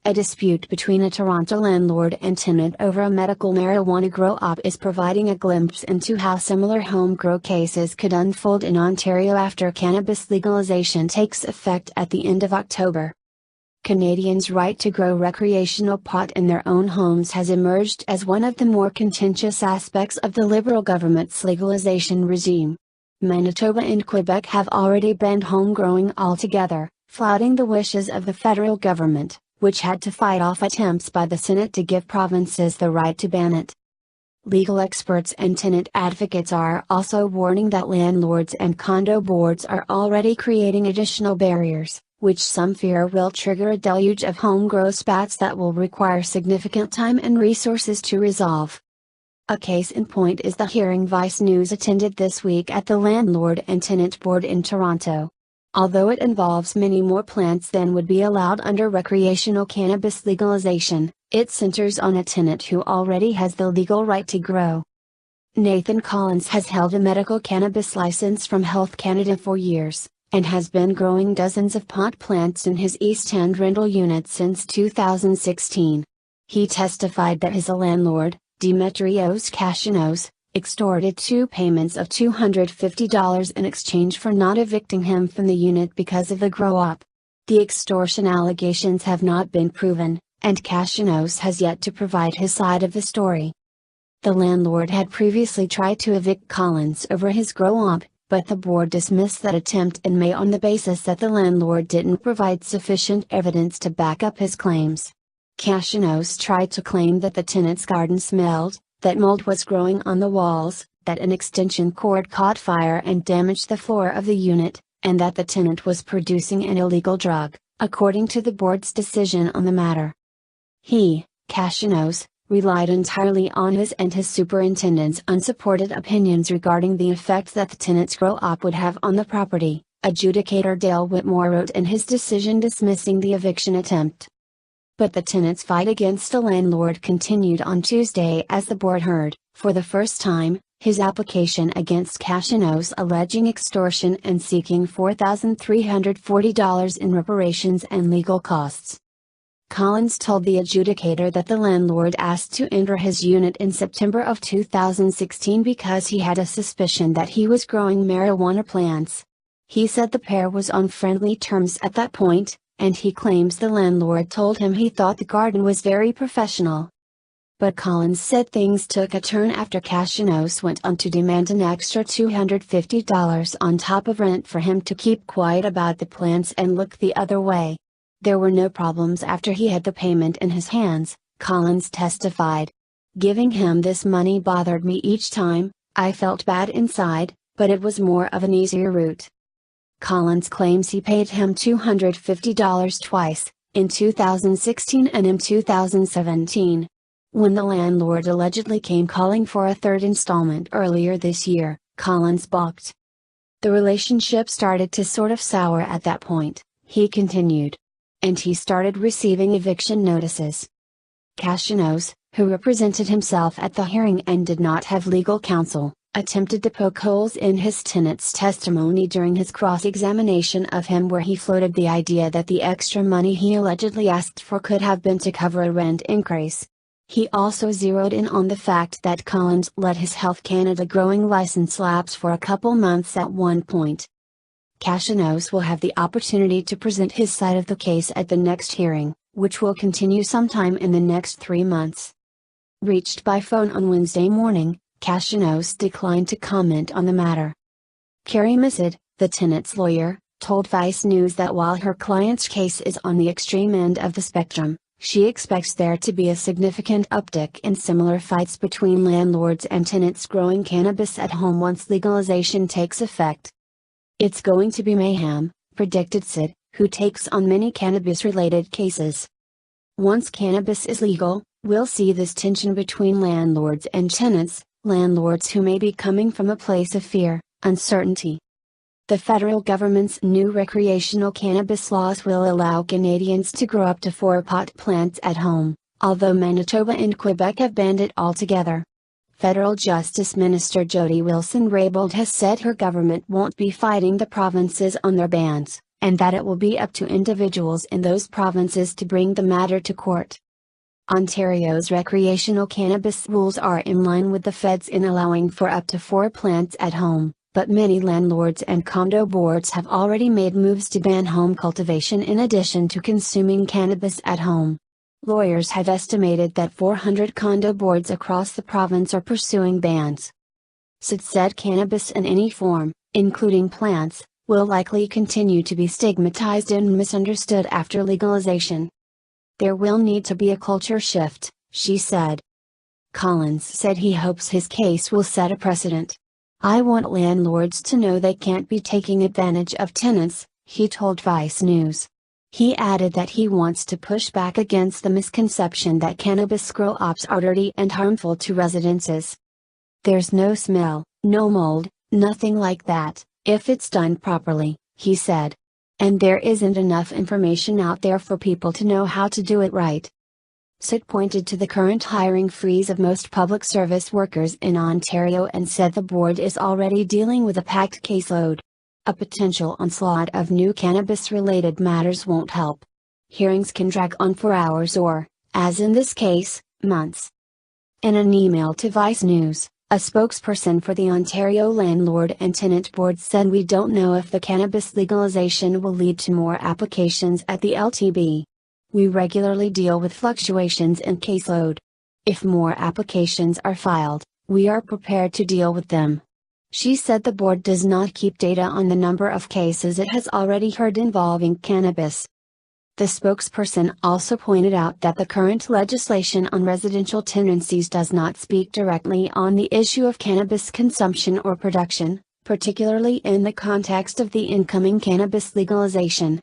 A dispute between a Toronto landlord and tenant over a medical marijuana grow-op is providing a glimpse into how similar home grow cases could unfold in Ontario after cannabis legalization takes effect at the end of October. Canadians' right to grow recreational pot in their own homes has emerged as one of the more contentious aspects of the Liberal government's legalization regime. Manitoba and Quebec have already banned home growing altogether, flouting the wishes of the federal government, which had to fight off attempts by the Senate to give provinces the right to ban it. Legal experts and tenant advocates are also warning that landlords and condo boards are already creating additional barriers, which some fear will trigger a deluge of home-grow spats that will require significant time and resources to resolve. A case in point is the hearing Vice News attended this week at the Landlord and Tenant Board in Toronto. Although it involves many more plants than would be allowed under recreational cannabis legalization, it centers on a tenant who already has the legal right to grow. Nathan Collins has held a medical cannabis license from Health Canada for years, and has been growing dozens of pot plants in his East End rental unit since 2016. He testified that his landlord, Demetrios Kashianos, extorted two payments of $250 in exchange for not evicting him from the unit because of the grow-op. The extortion allegations have not been proven, and Kashianos has yet to provide his side of the story. The landlord had previously tried to evict Collins over his grow-op, but the board dismissed that attempt in May on the basis that the landlord didn't provide sufficient evidence to back up his claims. Kashianos tried to claim that the tenant's garden smelled, that mold was growing on the walls, that an extension cord caught fire and damaged the floor of the unit, and that the tenant was producing an illegal drug, according to the board's decision on the matter. He, Kashianos, relied entirely on his and his superintendent's unsupported opinions regarding the effect that the tenant's grow-op would have on the property, adjudicator Dale Whitmore wrote in his decision dismissing the eviction attempt. But the tenant's fight against the landlord continued on Tuesday as the board heard, for the first time, his application against Kashianos alleging extortion and seeking $4,340 in reparations and legal costs. Collins told the adjudicator that the landlord asked to enter his unit in September of 2016 because he had a suspicion that he was growing marijuana plants. He said the pair was on friendly terms at that point, and he claims the landlord told him he thought the garden was very professional. But Collins said things took a turn after Kashianos went on to demand an extra $250 on top of rent for him to keep quiet about the plants and look the other way. There were no problems after he had the payment in his hands, Collins testified. Giving him this money bothered me each time, I felt bad inside, but it was more of an easier route. Collins claims he paid him $250 twice, in 2016 and in 2017. When the landlord allegedly came calling for a third installment earlier this year, Collins balked. The relationship started to sort of sour at that point, he continued. And he started receiving eviction notices. Kashianos, who represented himself at the hearing and did not have legal counsel, attempted to poke holes in his tenant's testimony during his cross-examination of him, where he floated the idea that the extra money he allegedly asked for could have been to cover a rent increase. He also zeroed in on the fact that Collins let his Health Canada growing license lapse for a couple months at one point. Kashianos will have the opportunity to present his side of the case at the next hearing, which will continue sometime in the next 3 months. Reached by phone on Wednesday morning, Kashianos declined to comment on the matter. Caryma Sa'd, the tenant's lawyer, told Vice News that while her client's case is on the extreme end of the spectrum, she expects there to be a significant uptick in similar fights between landlords and tenants growing cannabis at home once legalization takes effect. It's going to be mayhem, predicted Sa'd, who takes on many cannabis-related cases. Once cannabis is legal, we'll see this tension between landlords and tenants, landlords who may be coming from a place of fear, uncertainty. The federal government's new recreational cannabis laws will allow Canadians to grow up to 4 pot plants at home, although Manitoba and Quebec have banned it altogether. Federal Justice Minister Jody Wilson-Raybould has said her government won't be fighting the provinces on their bans, and that it will be up to individuals in those provinces to bring the matter to court. Ontario's recreational cannabis rules are in line with the feds in allowing for up to 4 plants at home, but many landlords and condo boards have already made moves to ban home cultivation in addition to consuming cannabis at home. Lawyers have estimated that 400 condo boards across the province are pursuing bans. Sa'd said cannabis in any form, including plants, will likely continue to be stigmatized and misunderstood after legalization. There will need to be a culture shift, she said. Collins said he hopes his case will set a precedent. I want landlords to know they can't be taking advantage of tenants, he told Vice News. He added that he wants to push back against the misconception that cannabis grow-ops are dirty and harmful to residences. There's no smell, no mold, nothing like that, if it's done properly, he said. And there isn't enough information out there for people to know how to do it right. Sa'd pointed to the current hiring freeze of most public service workers in Ontario and said the board is already dealing with a packed caseload. A potential onslaught of new cannabis-related matters won't help. Hearings can drag on for hours or, as in this case, months. In an email to Vice News, a spokesperson for the Ontario Landlord and Tenant Board said, "We don't know if the cannabis legalization will lead to more applications at the LTB. We regularly deal with fluctuations in caseload. If more applications are filed, we are prepared to deal with them." She said the board does not keep data on the number of cases it has already heard involving cannabis. The spokesperson also pointed out that the current legislation on residential tenancies does not speak directly on the issue of cannabis consumption or production, particularly in the context of the incoming cannabis legalization.